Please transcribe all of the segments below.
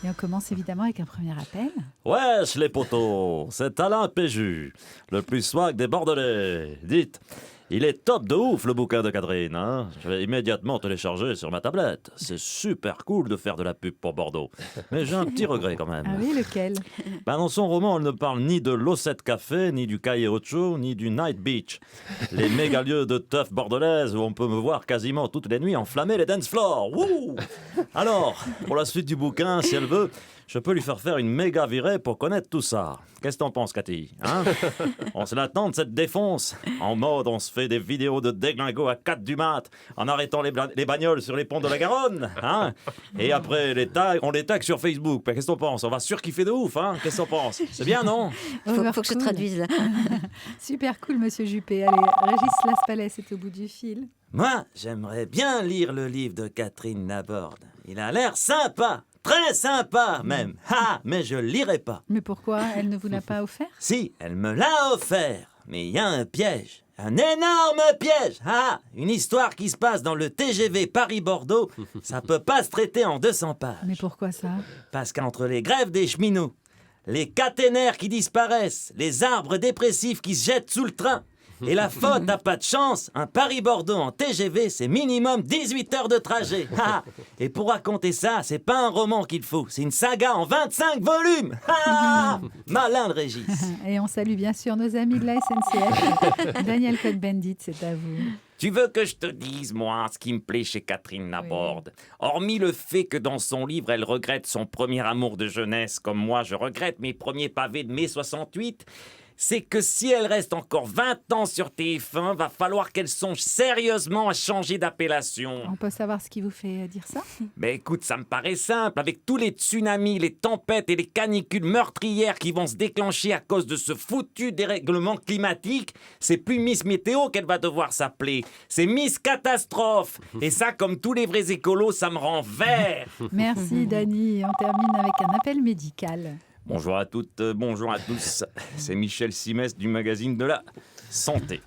Et on commence évidemment avec un premier appel. Wesh les potos, c'est Alain Péju, le plus swag des Bordelais. Dites, il est top de ouf le bouquin de Catherine, hein. Je vais immédiatement télécharger sur ma tablette. C'est super cool de faire de la pub pour Bordeaux. Mais j'ai un petit regret quand même. Ah oui, lequel? Dans son roman, elle ne parle ni de l'O7 Café, ni du Calle Ocho, ni du Night Beach. Les méga lieux de teuf bordelaise où on peut me voir quasiment toutes les nuits enflammer les dance floors. Wouh! Alors, pour la suite du bouquin, si elle veut, je peux lui faire une méga virée pour connaître tout ça. Qu'est-ce que t'en penses, Cathy, hein? On se l'attend de cette défonce. En mode, on se fait des vidéos de déglingo à 4 du mat, en arrêtant les bagnoles sur les ponts de la Garonne, hein? Et après, on les tag sur Facebook. Qu'est-ce que t'en penses? On va surkiffer de ouf, hein? Qu'est-ce que t'en penses? C'est bien, non? Faut que je traduise là. Super cool, monsieur Juppé. Allez, Régis Laspalais est au bout du fil. Moi, j'aimerais bien lire le livre de Catherine Laborde. Il a l'air sympa. Très sympa même. Mais je lirai pas. Mais pourquoi? Elle ne vous l'a pas offert? Si, elle me l'a offert. Mais il y a un piège. Un énorme piège. Une histoire qui se passe dans le TGV Paris-Bordeaux. Ça peut pas se traiter en 200 pages. Mais pourquoi ça? Parce qu'entre les grèves des cheminots, les caténaires qui disparaissent, les arbres dépressifs qui se jettent sous le train, et la faute n'a pas de chance, un Paris-Bordeaux en TGV, c'est minimum 18 heures de trajet. Et pour raconter ça, c'est pas un roman qu'il faut, c'est une saga en 25 volumes. Malin le Régis. Et on salue bien sûr nos amis de la SNCF. Daniel Cohn-Bendit, c'est à vous. Tu veux que je te dise, moi, ce qui me plaît chez Catherine Laborde? Hormis le fait que dans son livre, elle regrette son premier amour de jeunesse, comme moi je regrette mes premiers pavés de mai 68, c'est que si elle reste encore 20 ans sur TF1, va falloir qu'elle songe sérieusement à changer d'appellation. On peut savoir ce qui vous fait dire ça? Mais écoute, ça me paraît simple. Avec tous les tsunamis, les tempêtes et les canicules meurtrières qui vont se déclencher à cause de ce foutu dérèglement climatique, c'est plus Miss Météo qu'elle va devoir s'appeler. C'est Miss Catastrophe. Et ça, comme tous les vrais écolos, ça me rend vert. Merci, Dany. On termine avec un appel médical. Bonjour à toutes, bonjour à tous. C'est Michel Simès du magazine de la santé.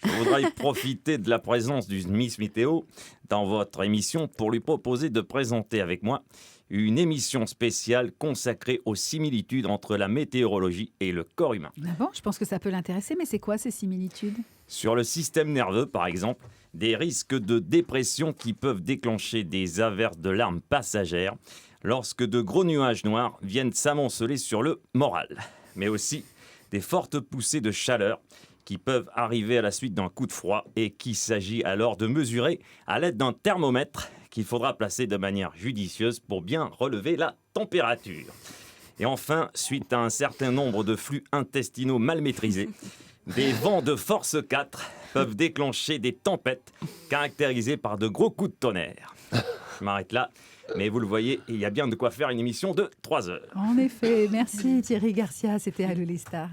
Je voudrais profiter de la présence du Miss Météo dans votre émission pour lui proposer de présenter avec moi une émission spéciale consacrée aux similitudes entre la météorologie et le corps humain. Ah bon, je pense que ça peut l'intéresser, mais c'est quoi ces similitudes? Sur le système nerveux, par exemple, des risques de dépression qui peuvent déclencher des averses de larmes passagères lorsque de gros nuages noirs viennent s'amonceler sur le moral. Mais aussi des fortes poussées de chaleur qui peuvent arriver à la suite d'un coup de froid et qu'il s'agit alors de mesurer à l'aide d'un thermomètre qu'il faudra placer de manière judicieuse pour bien relever la température. Et enfin, suite à un certain nombre de flux intestinaux mal maîtrisés, des vents de force 4 peuvent déclencher des tempêtes caractérisées par de gros coups de tonnerre. Je m'arrête là, mais vous le voyez, il y a bien de quoi faire une émission de 3 heures. En effet, merci Thierry Garcia, c'était Allô les stars.